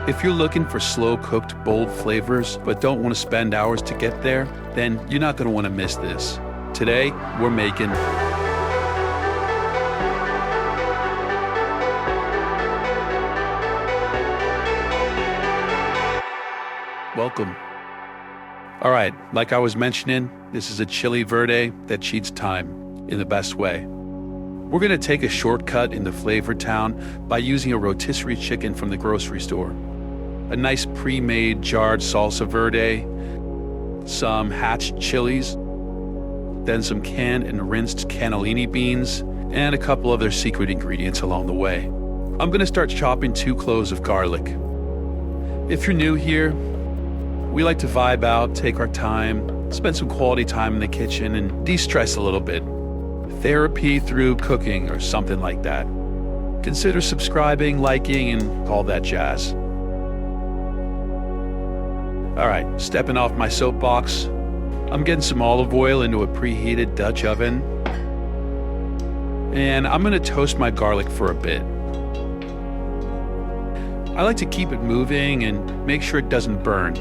If you're looking for slow-cooked, bold flavors but don't want to spend hours to get there, then you're not going to want to miss this. Today, we're making welcome. All right, like I was mentioning, this is a chili verde that cheats time in the best way. We're going to take a shortcut in the flavor town by using a rotisserie chicken from the grocery store, a nice pre-made jarred salsa verde, some hatched chilies, then some canned and rinsed cannellini beans, and a couple other secret ingredients along the way. I'm going to start chopping 2 cloves of garlic. If you're new here, we like to vibe out, take our time, spend some quality time in the kitchen, and de-stress a little bit. Therapy through cooking or something like that. Consider subscribing, liking, and all that jazz. All right, stepping off my soapbox, I'm getting some olive oil into a preheated Dutch oven, and I'm gonna toast my garlic for a bit. I like to keep it moving and make sure it doesn't burn.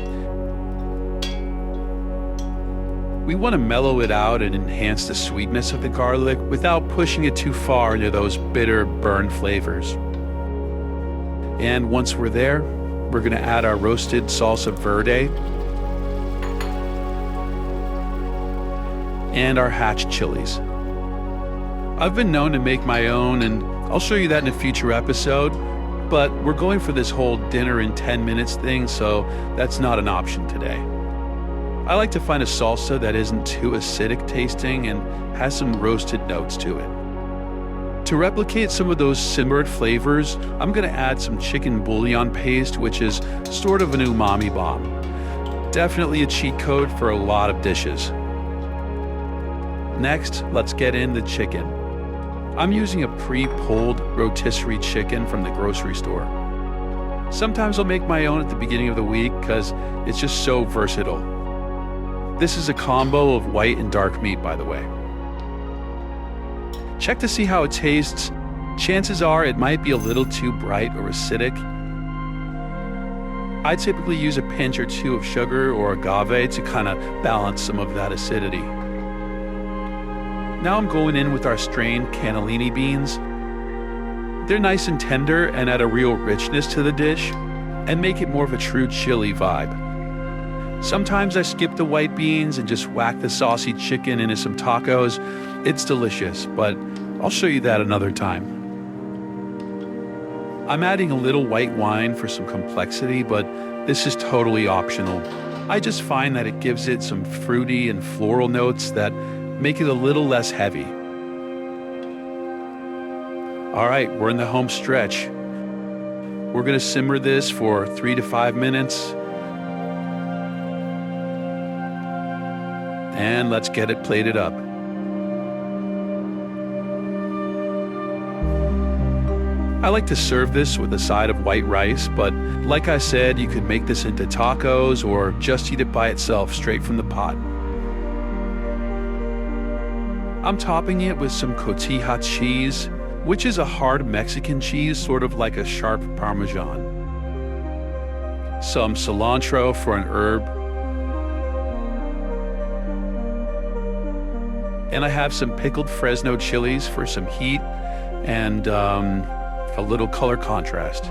We want to mellow it out and enhance the sweetness of the garlic without pushing it too far into those bitter, burned flavors. And once we're there, we're going to add our roasted salsa verde and our hatched chilies. I've been known to make my own, and I'll show you that in a future episode, but we're going for this whole dinner in 10 minutes thing, so that's not an option today. I like to find a salsa that isn't too acidic tasting and has some roasted notes to it. To replicate some of those simmered flavors, I'm going to add some chicken bouillon paste, which is sort of an umami bomb. Definitely a cheat code for a lot of dishes. Next, let's get in the chicken. I'm using a pre-pulled rotisserie chicken from the grocery store. Sometimes I'll make my own at the beginning of the week because it's just so versatile. This is a combo of white and dark meat, by the way. Check to see how it tastes. Chances are it might be a little too bright or acidic. I typically use a pinch or 2 of sugar or agave to kind of balance some of that acidity. Now I'm going in with our strained cannellini beans. They're nice and tender and add a real richness to the dish and make it more of a true chili vibe. Sometimes I skip the white beans and just whack the saucy chicken into some tacos. It's delicious, but I'll show you that another time. I'm adding a little white wine for some complexity, but this is totally optional. I just find that it gives it some fruity and floral notes that make it a little less heavy. All right, we're in the home stretch. We're gonna simmer this for 3 to 5 minutes. And let's get it plated up. I like to serve this with a side of white rice, but like I said, you could make this into tacos or just eat it by itself straight from the pot. I'm topping it with some cotija cheese, which is a hard Mexican cheese, sort of like a sharp Parmesan. Some cilantro for an herb. And I have some pickled Fresno chilies for some heat and a little color contrast.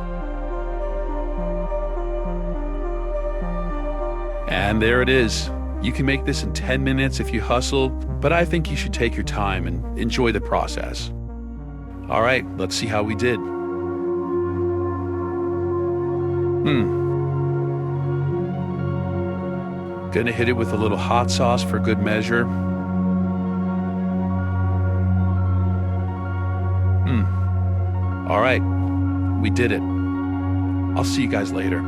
And there it is. You can make this in 10 minutes if you hustle, but I think you should take your time and enjoy the process. All right, let's see how we did. Gonna hit it with a little hot sauce for good measure. All right, we did it. I'll see you guys later.